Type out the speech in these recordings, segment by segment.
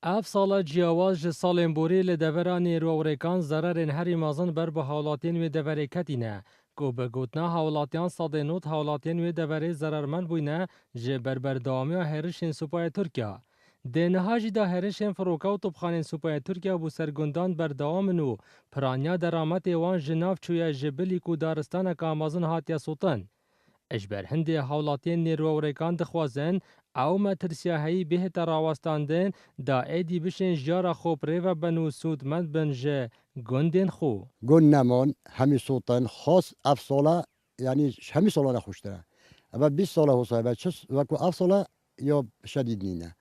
اف سالا جیاواز ج سالên borî li devera nêrowrêkan zererên herî mezin ber bi hawlatiyên wê deverê ketîne ku bi gotina hawlatiyan sedê nod hawlatiyên wê deverê zerermend bûyne ji berberdewamiya herişên Supaya Tirkiye. Dê niha jî da herişên firoke û topxanên Supaya Tirkiye bû sergundan berdewam in û piraniya derametê wan ji nav çûye ji bilîk û daristaneka mezin hatiye sotin. Eşber hindê hawlatiyên nêrowrêkan dixwazin ew metirsiyaheyî bihête rawestandin da êdî bişên jiyara xwe pirê vebin û sûdmend bin ji gundên xwe. گون نمان همی صوتن خاص اف ساله یعنی همی ساله نخوشتره اما 20 ساله حسابه و چه وقت اف ساله یا شدید نینه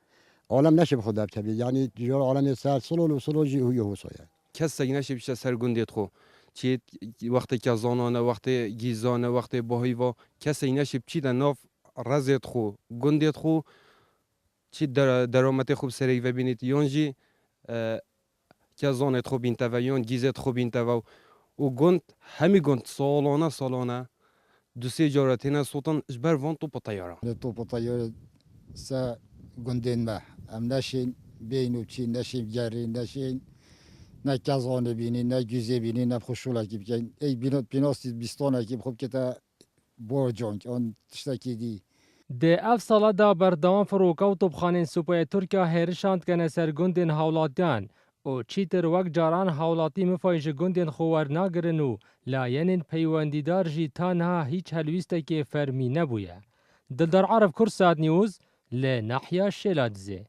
عالم نشه بخود ابتبی یعنی جور عالم سر سلول و سلول جی هوی حسابه کسی نشه بیشتر سرگندیت خو چی وقتی که زانانه وقتی گیزانه وقتی باهی و کسی نشه چی در ناف رزت خو گندیت خو چی درآمد خوب سری و بینید یونجی که زانت خوب این تا یون گیزت خوب این تا و گند همی گند سالانه دو سه جارتینه سوتن اجبر وان تو پتیارا تو پتیار سه گندین ما هم نشین بینو چی نشین جری نشین نه کزانه بینی نه گیزه بینی نه خوشوله کی بکن ای بیناسی بیستانه کی خوب که تا borcunk on tiştekî dî. Di ev sala da berdewam firoka û topxanên Supaya Tirkiye hêrişan dikene ser gundên hawlatiyan û çîtir wek caran hawlatî mifay ji gundên xwe wernagirin û layenên peywendîdar jî ta niha hîç helwîstekê fermî nebûye. Dildar Arif Kursat News li Nahya Şêladizê.